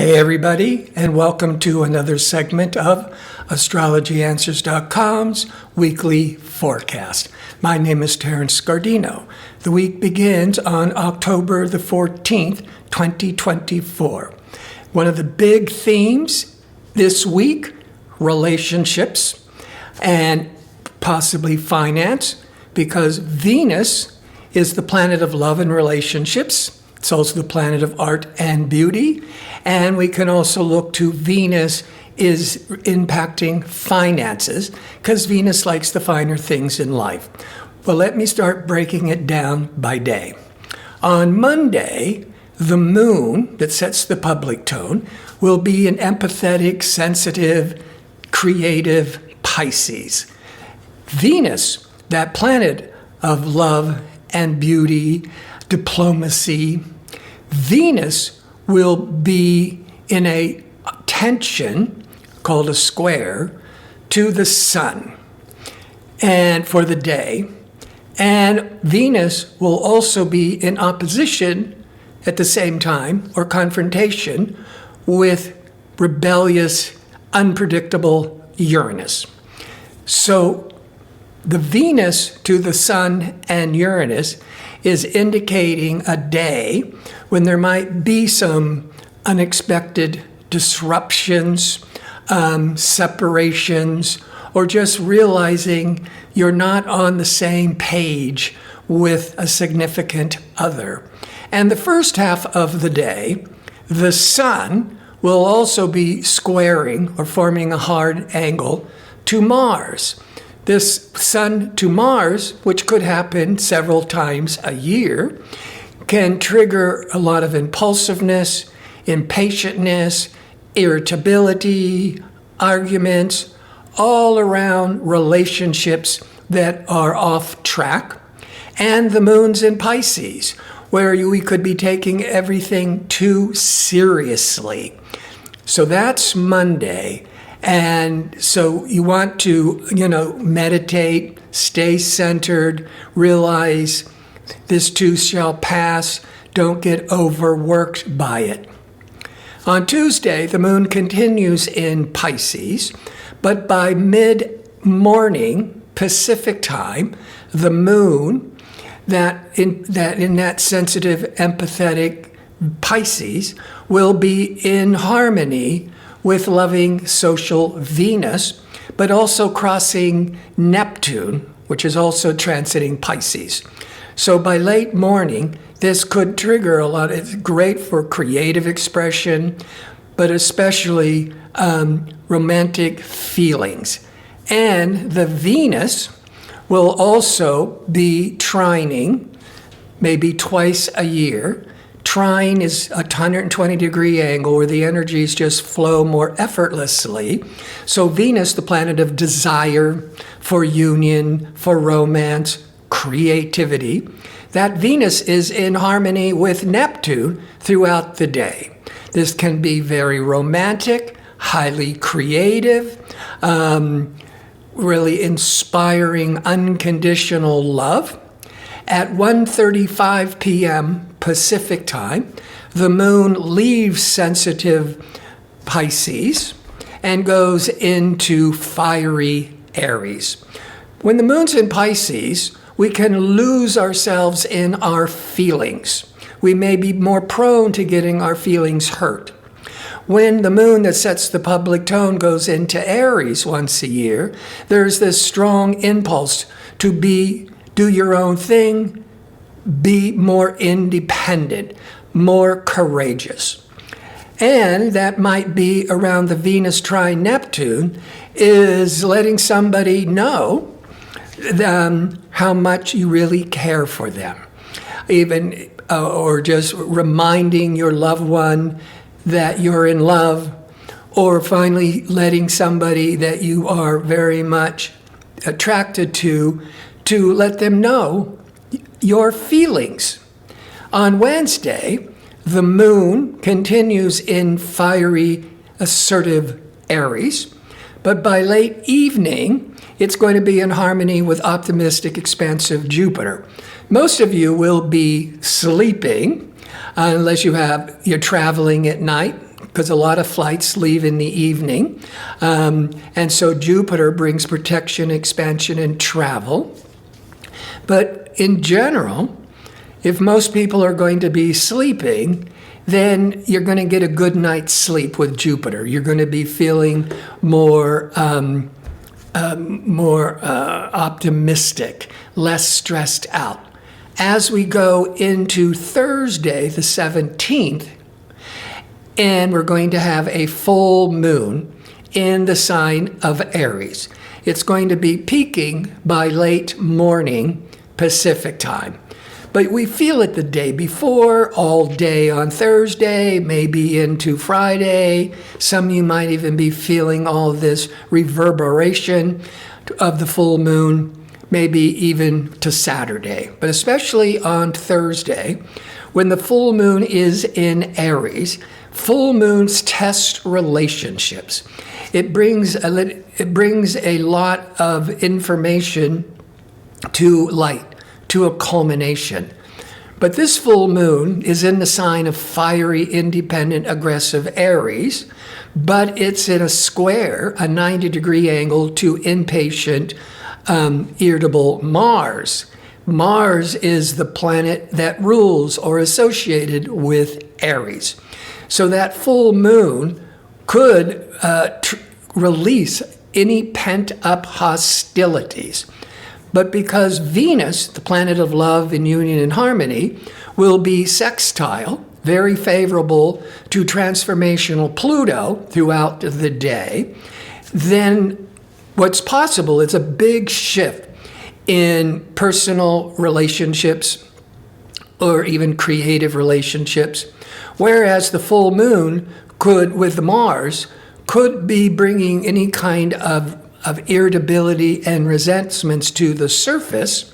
Hey everybody, and welcome to another segment of AstrologyAnswers.com's weekly forecast. My name is Terence. The week begins on October the 14th, 2024. One of the big themes this week, relationships and possibly finance, because Venus is the planet of love and relationships. It's also the planet of art and beauty. And we can also look to Venus is impacting finances because Venus likes the finer things in life. Well, let me start breaking it down by day. On Monday, the moon that sets the public tone will be an empathetic, sensitive, creative Pisces. Venus, that planet of love and beauty, diplomacy, Venus will be in a tension called a square to the sun and for the day. And Venus will also be in opposition at the same time or confrontation with rebellious, unpredictable Uranus. So the Venus to the sun and Uranus is indicating a day when there might be some unexpected disruptions, separations, or just realizing you're not on the same page with a significant other. And the first half of the day, the sun will also be squaring or forming a hard angle to Mars. This Sun to Mars, which could happen several times a year, can trigger a lot of impulsiveness, impatientness, irritability, arguments, all around relationships that are off track. And the moon's in Pisces, where we could be taking everything too seriously. So that's Monday. And so you want to, meditate, stay centered, realize this too shall pass. Don't get overworked by it. On Tuesday, the moon continues in Pisces, but by mid-morning Pacific time, the moon that in that sensitive, empathetic Pisces will be in harmony with loving social Venus, but also crossing Neptune, which is also transiting Pisces. So by late morning, this could trigger a lot. It's great for creative expression, but especially romantic feelings. And the Venus will also be trining maybe twice a year. Trine is a 120-degree angle where the energies just flow more effortlessly. So Venus, the planet of desire, for union, for romance, creativity, that Venus is in harmony with Neptune throughout the day. This can be very romantic, highly creative, really inspiring unconditional love. At 1:35 p.m. Pacific time, the moon leaves sensitive Pisces and goes into fiery Aries. When the moon's in Pisces, we can lose ourselves in our feelings. We may be more prone to getting our feelings hurt. When the moon that sets the public tone goes into Aries once a year, there's this strong impulse to do your own thing, be more independent, more courageous. And that might be around the Venus trine Neptune, is letting somebody know how much you really care for them. Even, or just reminding your loved one that you're in love, or finally letting somebody that you are very much attracted to let them know your feelings. On Wednesday, the moon continues in fiery, assertive Aries, but by late evening, it's going to be in harmony with optimistic, expansive Jupiter. Most of you will be sleeping unless you're traveling at night. because a lot of flights leave in the evening. And so Jupiter brings protection, expansion, and travel. But in general, if most people are going to be sleeping, then you're going to get a good night's sleep with Jupiter. You're going to be feeling more optimistic, less stressed out. As we go into Thursday, the 17th, and we're going to have a full moon in the sign of Aries. It's going to be peaking by late morning Pacific time. But we feel it the day before, all day on Thursday, maybe into Friday. Some of you might even be feeling all this reverberation of the full moon, maybe even to Saturday. But especially on Thursday, when the full moon is in Aries, full moons test relationships. It brings a lot of information to light, to a culmination. But this full moon is in the sign of fiery, independent, aggressive Aries, but it's in a square, a 90-degree angle to impatient, irritable Mars. Mars is the planet that rules or associated with Aries. So that full moon could release any pent-up hostilities. But because Venus, the planet of love and union and harmony, will be sextile, very favorable to transformational Pluto throughout the day, then what's possible is a big shift in personal relationships or even creative relationships, whereas the full moon could, with Mars, could be bringing any kind of irritability and resentments to the surface,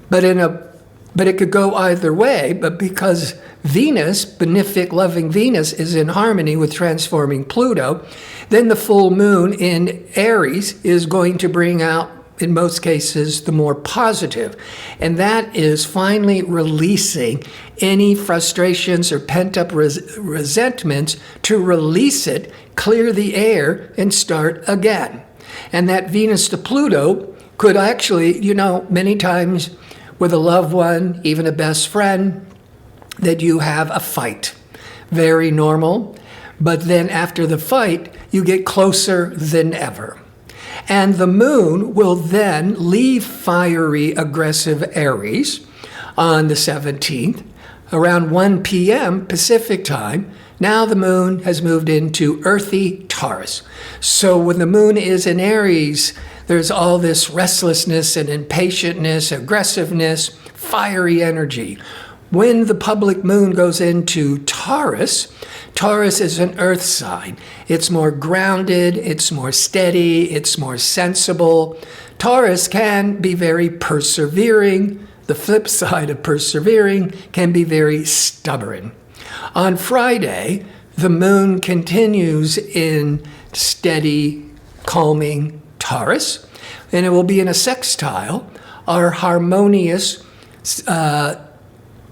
but it could go either way. But because Venus, benefic, loving Venus, is in harmony with transforming Pluto, then the full moon in Aries is going to bring out, in most cases, the more positive. And that is finally releasing any frustrations or pent-up resentments, to release it, clear the air, and start again. And that Venus to Pluto could actually, many times with a loved one, even a best friend, that you have a fight. Very normal. But then after the fight, you get closer than ever. And the moon will then leave fiery, aggressive Aries on the 17th, around 1 p.m. Pacific time. Now the moon has moved into earthy Taurus. So when the moon is in Aries, there's all this restlessness and impatientness, aggressiveness, fiery energy. When the public moon goes into Taurus, Taurus is an earth sign. It's more grounded, it's more steady, it's more sensible. Taurus can be very persevering. The flip side of persevering can be very stubborn. On Friday, the moon continues in steady, calming Taurus, and it will be in a sextile, or harmonious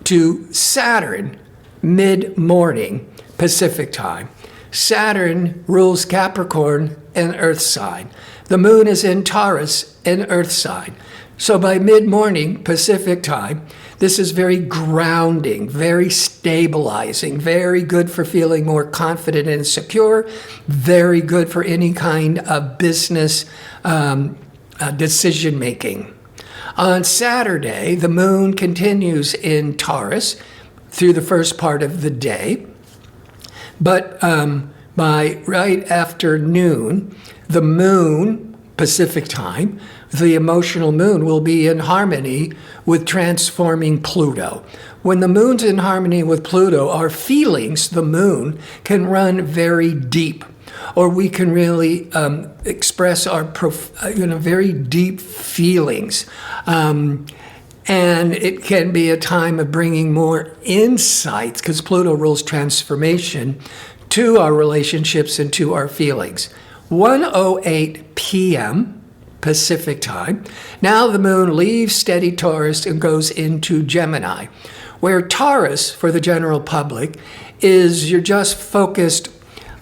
to Saturn, mid-morning Pacific time. Saturn rules Capricorn, an earth sign. The moon is in Taurus, an earth sign. So by mid-morning Pacific time, this is very grounding, very stabilizing, very good for feeling more confident and secure, very good for any kind of business decision-making. On Saturday, the moon continues in Taurus through the first part of the day, but by right afternoon, the moon, Pacific time, the emotional moon will be in harmony with transforming Pluto. When the moon's in harmony with Pluto, our feelings, the moon, can run very deep, or we can really express our very deep feelings. And it can be a time of bringing more insights, because Pluto rules transformation, to our relationships and to our feelings. 1:08 p.m. Pacific time. Now the moon leaves steady Taurus and goes into Gemini. Where Taurus, for the general public, is you're just focused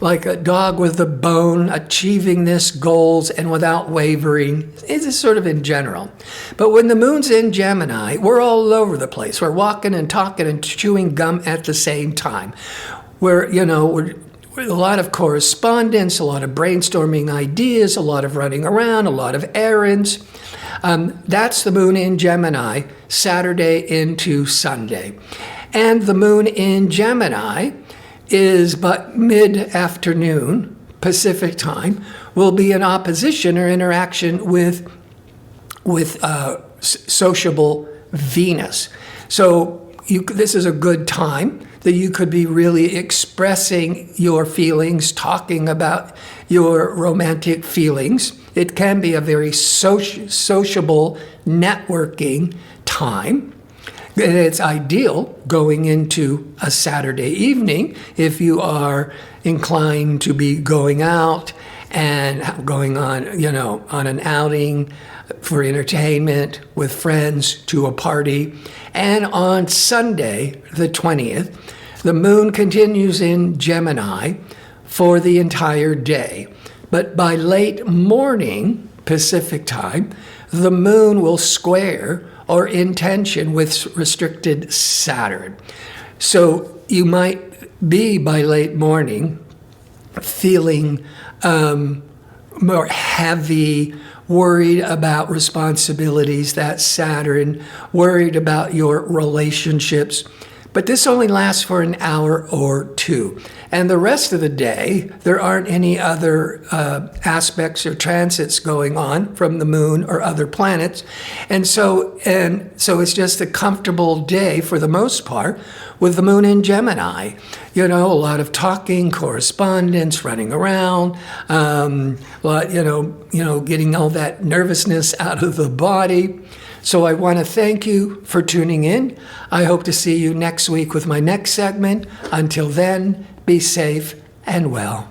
like a dog with a bone, achieving this goals and without wavering. It's sort of in general. But when the moon's in Gemini, we're all over the place. We're walking and talking and chewing gum at the same time. We're a lot of correspondence, a lot of brainstorming ideas, a lot of running around, a lot of errands. That's the moon in Gemini, Saturday into Sunday. And the moon in Gemini is but mid-afternoon Pacific time, will be in opposition or interaction with sociable Venus. So this is a good time that you could be really expressing your feelings, talking about your romantic feelings. It can be a very sociable, networking time. And it's ideal going into a Saturday evening if you are inclined to be going out and going on an outing for entertainment with friends to a party. And on Sunday, the 20th, the moon continues in Gemini for the entire day. But by late morning, Pacific time, the moon will square or in tension with restricted Saturn. So you might be by late morning feeling more heavy, worried about responsibilities, that Saturn, worried about your relationships. But this only lasts for an hour or two. And the rest of the day, there aren't any other aspects or transits going on from the moon or other planets. And so it's just a comfortable day for the most part with the moon in Gemini. A lot of talking, correspondence, running around, getting all that nervousness out of the body. So I want to thank you for tuning in. I hope to see you next week with my next segment. Until then, be safe and well.